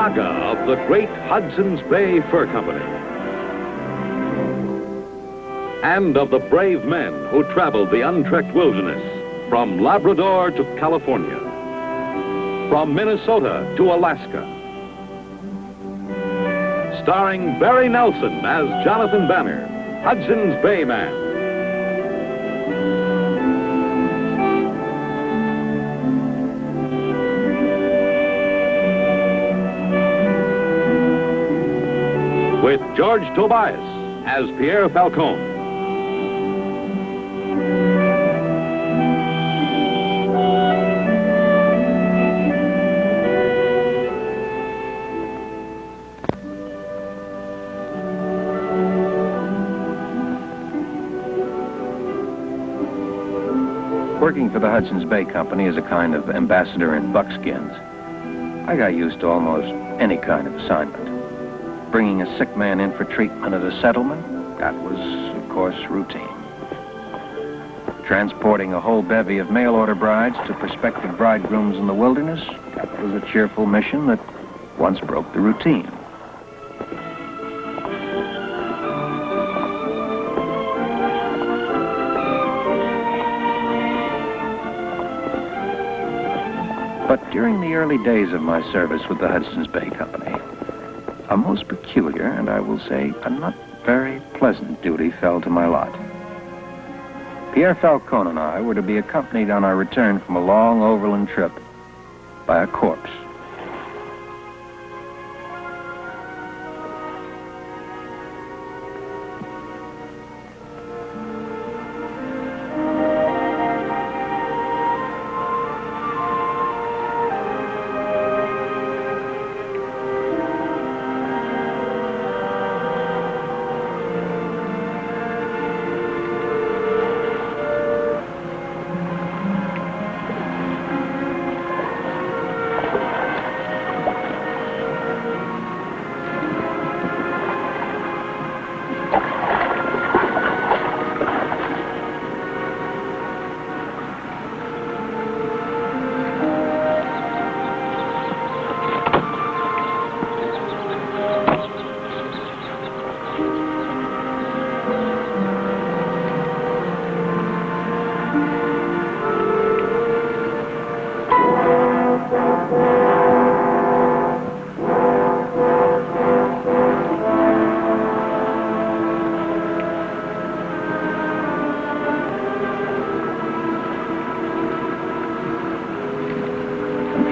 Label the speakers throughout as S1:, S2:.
S1: saga of the great Hudson's Bay Fur Company. And of the brave men who traveled the untrekked wilderness from Labrador to California, from Minnesota to Alaska. Starring Barry Nelson as Jonathan Banner, Hudson's Bay Man. With George Tobias as Pierre Falcon.
S2: Working for the Hudson's Bay Company as a kind of ambassador in buckskins, I got used to almost any kind of assignment. Bringing a sick man in for treatment at a settlement, that was, of course, routine. Transporting a whole bevy of mail-order brides to prospective bridegrooms in the wilderness, that was a cheerful mission that once broke the routine. But during the early days of my service with the Hudson's Bay Company, a most peculiar, and I will say, a not very pleasant duty fell to my lot. Pierre Falcon and I were to be accompanied on our return from a long overland trip by a corpse.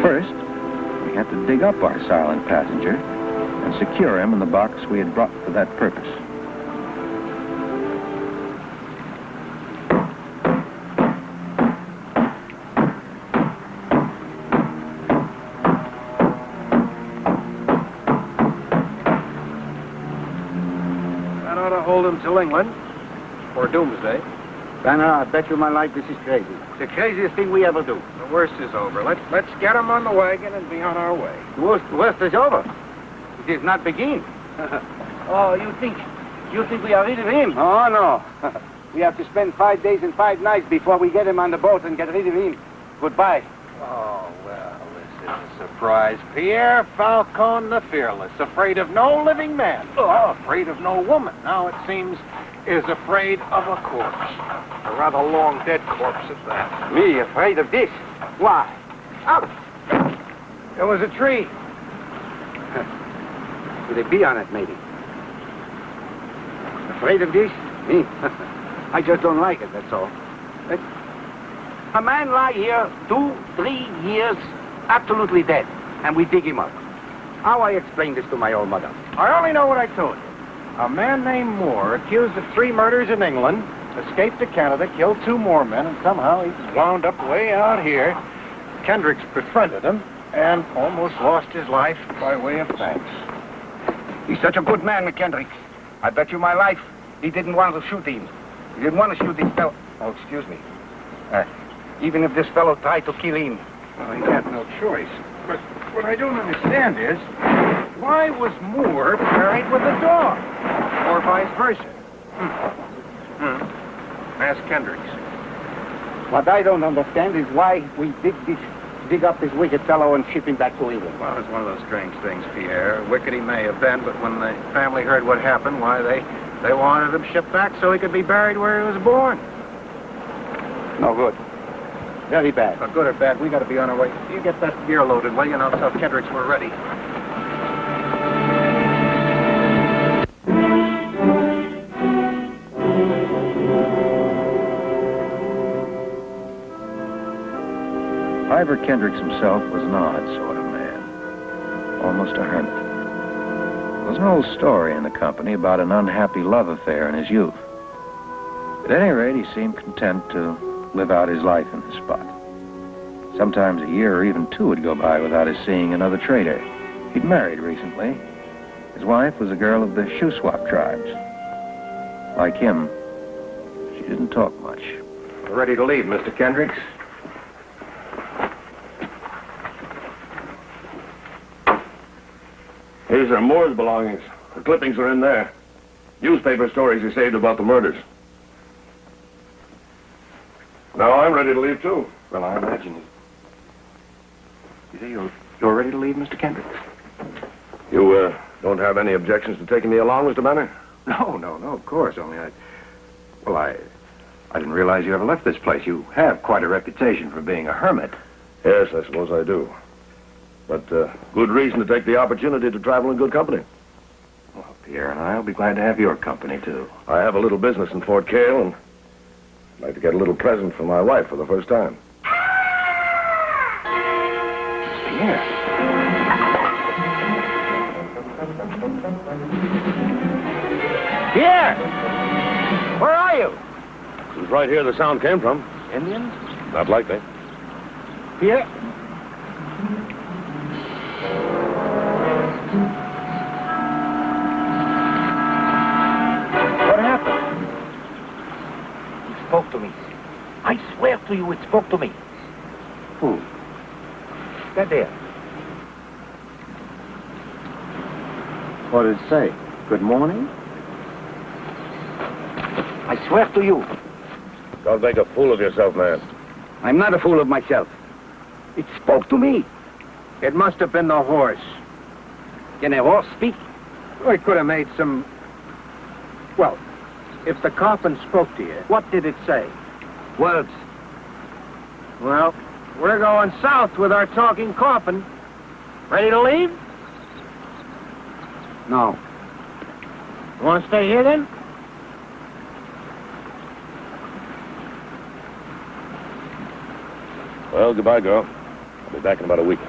S2: First, we had to dig up our silent passenger and secure him in the box we had brought for that purpose.
S3: That ought to hold him till England, or doomsday.
S4: Banner, I bet you my life this is crazy. It's the craziest thing we ever do.
S3: The worst is over. Let's get him on the wagon and be on our way.
S4: The worst is over. It is not begin. Oh, you think we are rid of him? Oh, no. We have to spend 5 days and 5 nights before we get him on the boat and get rid of him. Goodbye.
S3: Oh, well, this is a surprise. Pierre Falcon the Fearless, afraid of no living man. Oh, afraid of no woman. Now, it seems, is afraid of a corpse. A rather long dead corpse at that.
S4: Me afraid of this? Why? Up!
S3: There was a tree.
S4: With a bee on it, maybe. Afraid of this? Me? I just don't like it, that's all. A man lie here 2-3 years, absolutely dead, and we dig him up. How I explain this to my old mother?
S3: I only know what I told you. A man named Moore, accused of 3 murders in England, escaped to Canada, killed 2 more men, and somehow he wound up way out here. Kendricks befriended him and almost lost his life by way of thanks.
S4: He's such a good man, Kendricks. I bet you my life he didn't want to shoot him. He didn't want to shoot this fellow. Oh, excuse me. Even if this fellow tried to kill him.
S3: Well, he had no choice. But what I don't understand is, why was Moore buried with a dog? Or vice versa? Ask Kendricks.
S4: What I don't understand is why we dig this dig up this wicked fellow and ship him back to England.
S3: Well, it's one of those strange things, Pierre. Wicked he may have been, but when the family heard what happened, why, they wanted him shipped back so he could be buried where he was born.
S4: No good. Very bad.
S3: Well, good or bad, we got to be on our way. You get that gear loaded, will you? And I'll tell Kendricks we're ready.
S2: Ivor Kendricks himself was an odd sort of man, almost a hermit. There was an old story in the company about an unhappy love affair in his youth. At any rate, he seemed content to live out his life in this spot. Sometimes a year or even two would go by without his seeing another trader. He'd married recently. His wife was a girl of the shoe-swap tribes. Like him, she didn't talk much.
S3: We're ready to leave, Mr. Kendricks.
S5: These are Moore's belongings. The clippings are in there. Newspaper stories he saved about the murders. Now I'm ready to leave, too.
S3: Well, I imagine you. You say you're ready to leave, Mr. Kendricks?
S5: You, don't have any objections to taking me along, Mr. Banner?
S3: No, of course. Only I didn't realize you ever left this place. You have quite a reputation for being a hermit.
S5: Yes, I suppose I do. But, good reason to take the opportunity to travel in good company.
S3: Well, Pierre and I'll be glad to have your company, too.
S5: I have a little business in Fort Cale, and I'd like to get a little present for my wife for the first time.
S3: Pierre.
S4: Pierre! Where are you?
S5: It was right here the sound came from.
S4: Indians?
S5: Not likely.
S4: Pierre? Spoke to me. I swear to you, it spoke to me.
S3: Who?
S4: That there.
S3: What did it say? Good morning?
S4: I swear to you.
S5: Don't make a fool of yourself, man.
S4: I'm not a fool of myself. It spoke to me.
S3: It must have been the horse.
S4: Can a horse speak?
S3: We could have made some... Well, if the coffin spoke to you, what did it say?
S4: Words.
S3: Well, we're going south with our talking coffin. Ready to leave?
S4: No.
S3: You want to stay here, then?
S5: Well, goodbye, girl. I'll be back in about a week.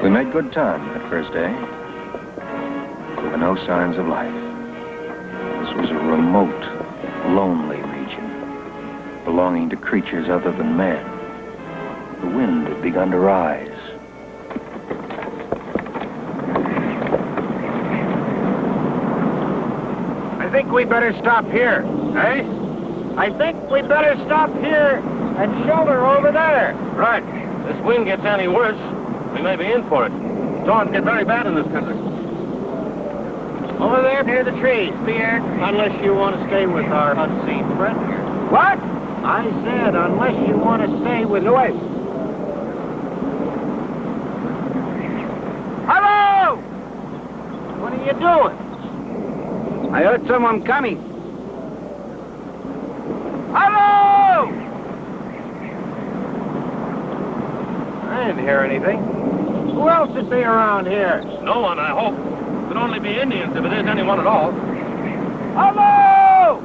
S2: We made good time that first day. There were no signs of life. This was a remote, lonely region, belonging to creatures other than man. The wind had begun to rise.
S3: I think we better stop here, eh? I think we better stop here and shelter over there.
S5: Right. This wind gets any worse, we may be in for it. Storms get very bad in this country.
S3: Over there near the trees, Pierre. Unless you want to stay with our unseen friend here.
S4: What?
S3: I said, unless you want to stay with...
S4: Louis. Hello!
S3: What are you doing?
S4: I heard someone coming. Hello!
S3: I didn't hear anything. Who else is there around here?
S5: No one, I hope. It could only be Indians if it is anyone at all.
S4: Hello!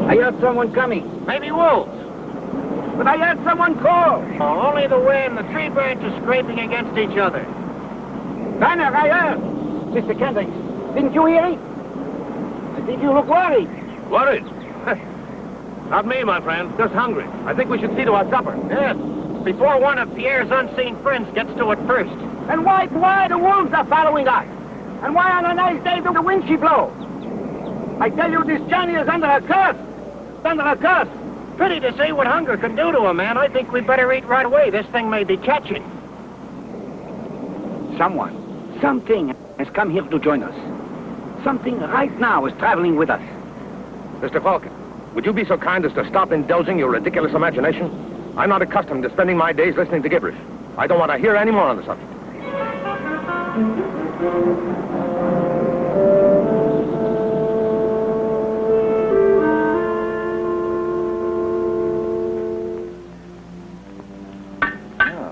S4: I heard someone coming. Maybe wolves. But I heard someone call.
S3: Oh, only the wind. The tree branches scraping against each other.
S4: Banner, I heard. Mr. Kendricks, didn't you hear it? I think you look worried.
S5: Worried? Not me, my friend. Just hungry. I think we should see to our supper.
S3: Yes. Before one of Pierre's unseen friends gets to it first.
S4: And why the wolves are following us? And why on a nice day do the wind she blow? I tell you, this journey is under a curse. It's under a curse.
S3: Pity to see what hunger can do to a man. I think we'd better eat right away. This thing may be catching.
S4: Something has come here to join us. Something right now is traveling with us.
S5: Mr. Falcon, would you be so kind as to stop indulging your ridiculous imagination? I'm not accustomed to spending my days listening to gibberish. I don't want to hear any more on the subject.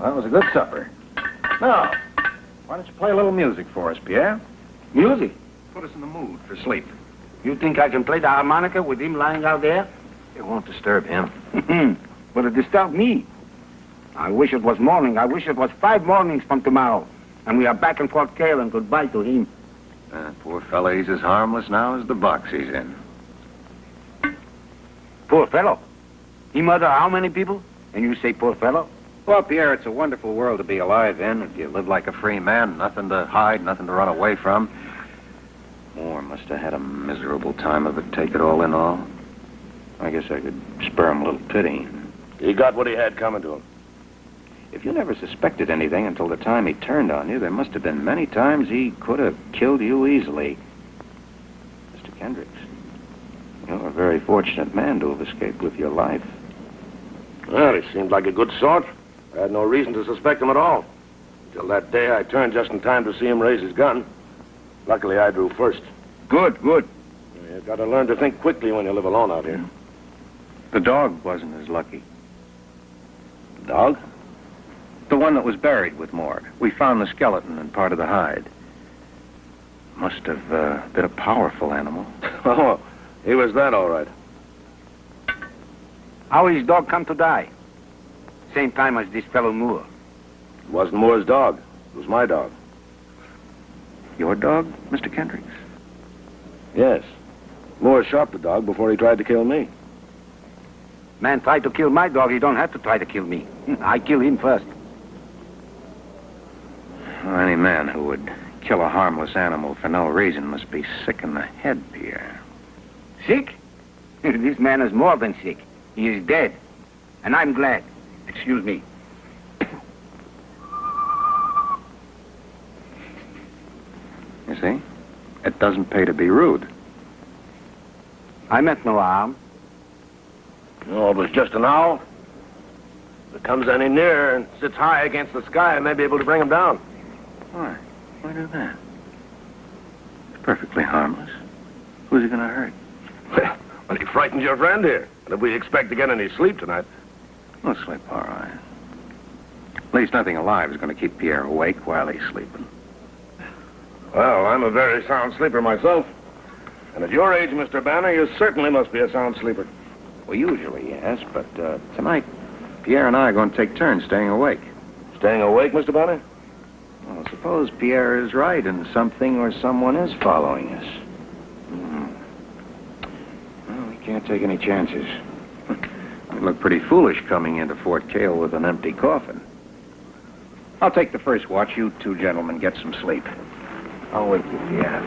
S2: That was a good supper. Now, why don't you play a little music for us, Pierre?
S4: Music?
S2: Put us in the mood for sleep.
S4: You think I can play the harmonica with him lying out there?
S2: It won't disturb him.
S4: Will it disturb me? I wish it was morning. I wish it was 5 mornings from tomorrow. And we are back in Fort Cale and goodbye to him.
S2: Poor fellow, he's as harmless now as the box he's in.
S4: Poor fellow. He murdered how many people? And you say poor fellow?
S2: Well, Pierre, it's a wonderful world to be alive in. If you live like a free man, nothing to hide, nothing to run away from. Moore must have had a miserable time of it, take it all in all. I guess I could spare him a little pity.
S5: He got what he had coming to him.
S2: If you never suspected anything until the time he turned on you, there must have been many times he could have killed you easily. Mr. Kendricks, you're a very fortunate man to have escaped with your life.
S5: Well, he seemed like a good sort. I had no reason to suspect him at all. Until that day, I turned just in time to see him raise his gun. Luckily, I drew first.
S2: Good.
S5: You've got to learn to think quickly when you live alone out here.
S2: The dog wasn't as lucky.
S5: Dog?
S2: The one that was buried with Moore. We found the skeleton and part of the hide. Must have been a powerful animal.
S5: Oh, he was that all right.
S4: How his dog come to die? Same time as this fellow Moore.
S5: It wasn't Moore's dog. It was my dog.
S2: Your dog, Mr. Kendricks?
S5: Yes. Moore shot the dog before he tried to kill me.
S4: Man tried to kill my dog, he don't have to try to kill me. I kill him first.
S2: Well, any man who would kill a harmless animal for no reason must be sick in the head, Pierre.
S4: Sick? This man is more than sick. He is dead. And I'm glad. Excuse me.
S2: You see? It doesn't pay to be rude.
S4: I meant no harm.
S5: No, it was just an owl. If it comes any nearer and sits high against the sky, I may be able to bring him down.
S2: Why? Why do that? It's perfectly harmless. Who's he going to hurt?
S5: Well, he frightened your friend here. And if we expect to get any sleep tonight...
S2: We'll sleep all right. At least nothing alive is going to keep Pierre awake while he's sleeping.
S5: Well, I'm a very sound sleeper myself. And at your age, Mr. Banner, you certainly must be a sound sleeper.
S2: Well, usually, yes, but tonight, Pierre and I are going to take turns staying awake.
S5: Staying awake, Mr. Banner?
S2: Well, suppose Pierre is right and something or someone is following us. Well, we can't take any chances. We look pretty foolish coming into Fort Cale with an empty coffin. I'll take the first watch. You two gentlemen get some sleep. I'll wake you, Pierre.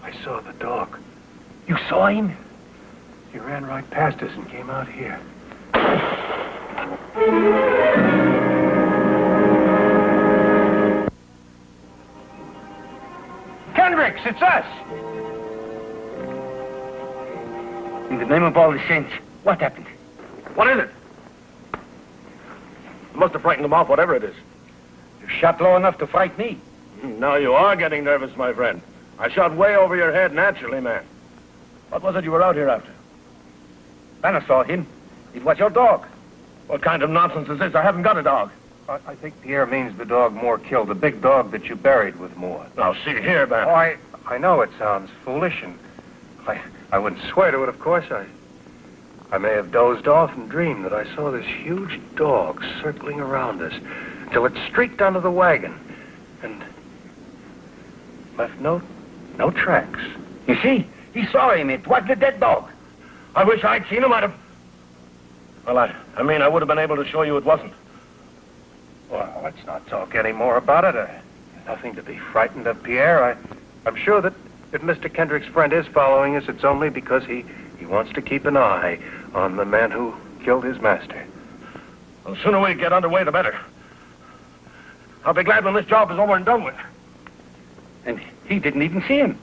S3: I saw the dog. You saw him? He ran right past us and came out here. Kendricks, it's us!
S4: In the name of all the saints, what happened?
S5: What is it? You must have frightened them off, whatever it is.
S4: You shot low enough to frighten me.
S5: Now you are getting nervous, my friend. I shot way over your head naturally, man. What was it you were out here after?
S4: Banner saw him. It was your dog.
S5: What kind of nonsense is this? I haven't got a dog.
S3: I think Pierre means the dog Moore killed, the big dog that you buried with Moore.
S5: Now, see here, man.
S3: Oh, I know it sounds foolish, and I wouldn't swear to it, of course. I may have dozed off and dreamed that I saw this huge dog circling around us till it streaked onto the wagon and left no tracks.
S4: You see? He saw him. It was the dead dog.
S5: I wish I'd seen him. I'd have... Well, I mean, I would have been able to show you it wasn't.
S3: Well, let's not talk any more about it. Nothing to be frightened of, Pierre. I'm sure that if Mr. Kendrick's friend is following us, it's only because he wants to keep an eye on the man who killed his master.
S5: Well, the sooner we get underway, the better. I'll be glad when this job is over and done with.
S4: And he didn't even see him.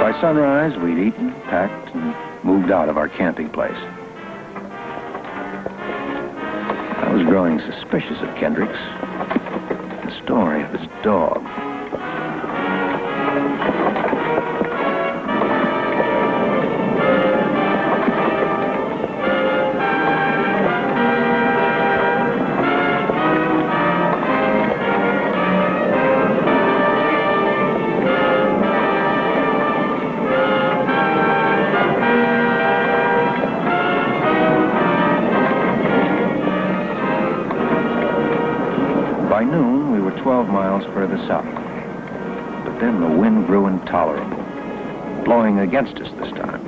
S2: By sunrise, we'd eaten, packed, and moved out of our camping place. I was growing suspicious of Kendricks. The story of his dog. By noon, we were 12 miles further south. But then the wind grew intolerable, blowing against us this time.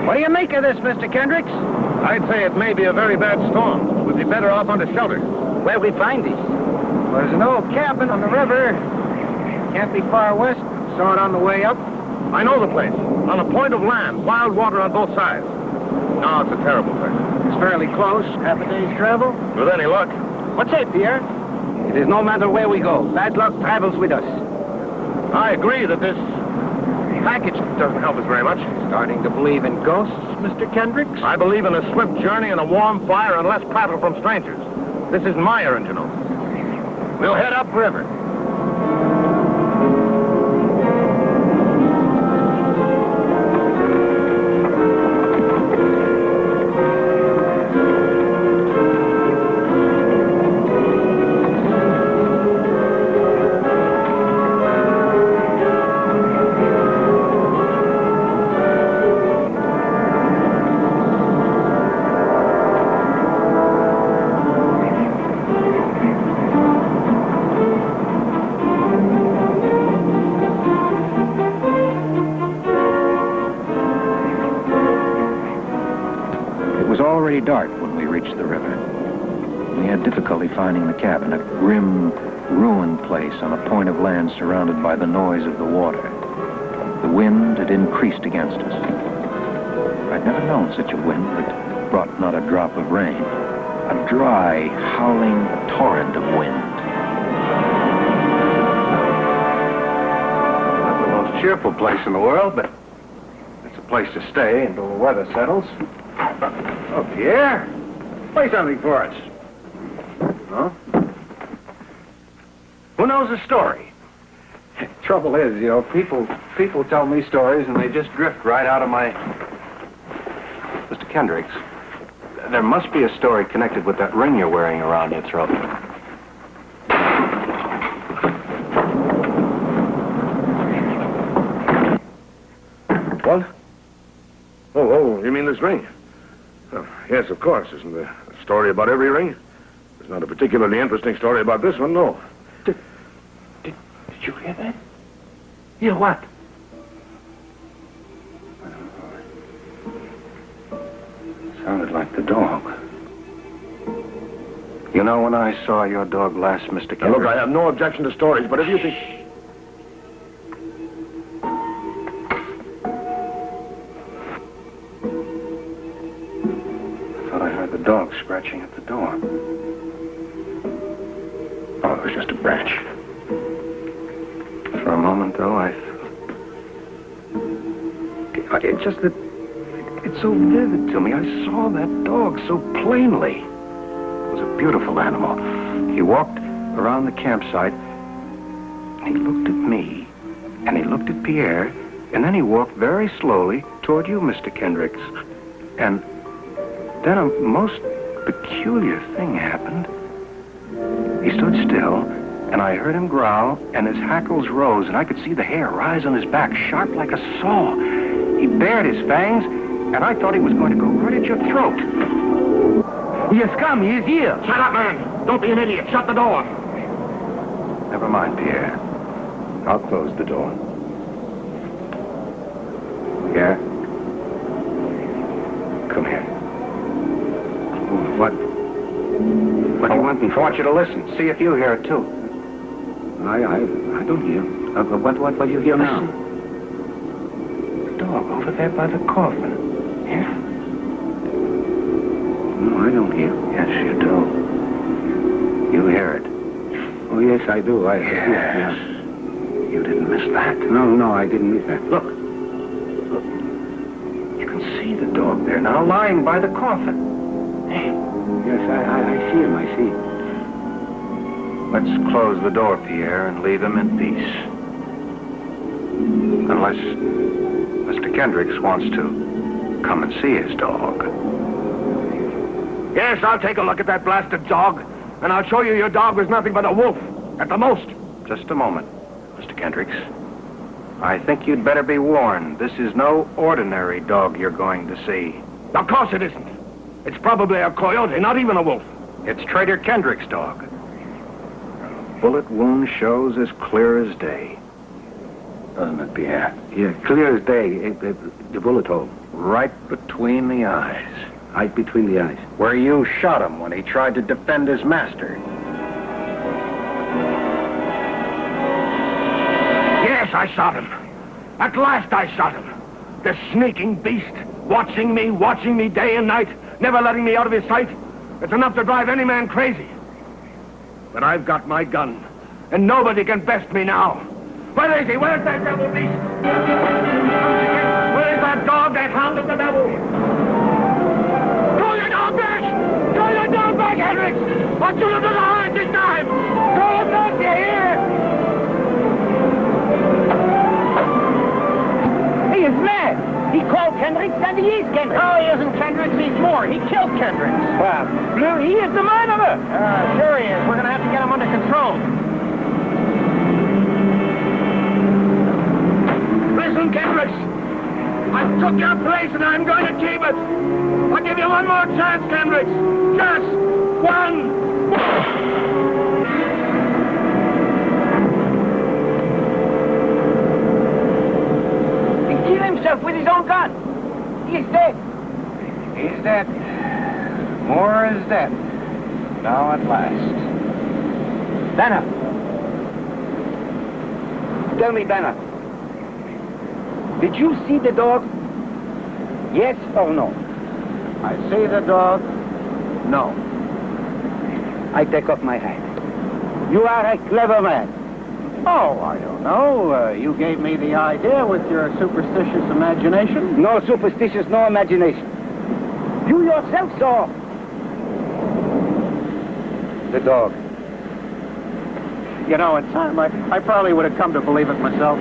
S3: What do you make of this, Mr. Kendricks?
S5: I'd say it may be a very bad storm. We'd be better off under shelter.
S4: Where we find this?
S3: Well, there's an old cabin on the river. Can't be far west. Saw it on the way up.
S5: I know the place. On a point of land, wild water on both sides. No, it's a terrible place.
S3: It's fairly close. Half a day's travel.
S5: With any luck.
S4: What say, Pierre? It is no matter where we go. Bad luck travels with us.
S5: I agree that this package doesn't help us very much.
S3: Starting to believe in ghosts, Mr. Kendricks?
S5: I believe in a swift journey and a warm fire and less prattle from strangers. This isn't my errand, you know. We'll head upriver.
S2: Dark when we reached the river. We had difficulty finding the cabin, a grim, ruined place on a point of land surrounded by the noise of the water. The wind had increased against us. I'd never known such a wind that brought not a drop of rain. A dry, howling torrent of wind.
S3: Not the most cheerful place in the world, but it's a place to stay until the weather settles. Oh, Pierre, play something for us. Huh? Who knows a story? Trouble is, you know, people tell me stories and they just drift right out of my... Mr. Kendricks, there must be a story connected with that ring you're wearing around your throat.
S5: What? Oh, you mean this ring? Oh, yes, of course. Isn't there a story about every ring? There's not a particularly interesting story about this one, no.
S3: Did Did you hear that?
S4: Hear what?
S3: Sounded like the dog. You know, when I saw your dog last, Mr. Kendricks...
S5: Now, look, I have no objection to stories, but if you think...
S3: I thought I heard the dog scratching at the door. Oh, it was just a branch. For a moment, though, it's just that it's so vivid to me. I saw that dog so plainly. It was a beautiful animal. He walked around the campsite, and he looked at me, and he looked at Pierre, and then he walked very slowly toward you, Mr. Kendricks. And then a most peculiar thing happened. He stood still, and I heard him growl, and his hackles rose, and I could see the hair rise on his back, sharp like a saw. He bared his fangs, and I thought he was going to go right at your throat.
S4: He has come. He is here.
S5: Shut up, man. Don't be an idiot. Shut the door.
S3: Never mind, Pierre. I'll close the door. Pierre? Come here. What do you want me for? I want you to listen. See if you hear it, too.
S4: I don't hear. What do you hear now?
S3: The dog over there by the coffin. Yeah?
S4: No, I don't hear.
S3: Yes, you do. You hear it.
S4: Oh, yes, I do.
S3: Yes. You didn't miss that.
S4: No, I didn't miss that.
S3: Look. You can see the dog there now, lying by the coffin. Hey.
S4: Yes, I see him. I see.
S3: Let's close the door, Pierre, and leave him in peace. Unless Mr. Kendricks wants to come and see his dog.
S5: Yes, I'll take a look at that blasted dog, and I'll show you your dog was nothing but a wolf, at the most.
S3: Just a moment, Mr. Kendricks. I think you'd better be warned. This is no ordinary dog you're going to see.
S5: Of course it isn't. It's probably a coyote, not even a wolf.
S3: It's Trader Kendrick's dog. Bullet wound shows as clear as day. Doesn't it, Pierre?
S4: Yeah, clear as day. The bullet hole.
S3: Right between the eyes.
S4: Right between the eyes.
S3: Where you shot him when he tried to defend his master.
S5: Yes, I shot him. At last I shot him. The sneaking beast, watching me day and night, never letting me out of his sight. It's enough to drive any man crazy. But I've got my gun, and nobody can best me now. Where is he? Where's that devil beast? Where is that dog, that hound of the devil? Throw your dog back! Throw your dog back, Kendricks! I'll shoot him to the heart this time! Throw him back, you hear?
S6: He is mad! He called Kendricks, and he is Kendricks.
S3: No, he isn't Kendricks, he's more. He killed Kendricks.
S6: Well, Blue, he is the murderer.
S3: Sure he is. We're going to have to get him under control.
S5: Listen, Kendricks. I took your place, and I'm going to keep it. I'll give you one more chance, Kendricks. Just one.
S6: He killed himself with his own gun. He is dead.
S3: He's dead. More is dead. Now at last.
S6: Banner. Tell me, Banner. Did you see the dog? Yes or no?
S3: I see the dog. No.
S6: I take off my hat. You are a clever man.
S3: Oh, I don't know. You gave me the idea with your superstitious imagination.
S6: No superstitious, no imagination. You yourself saw the dog.
S3: You know, in time, I probably would have come to believe it myself.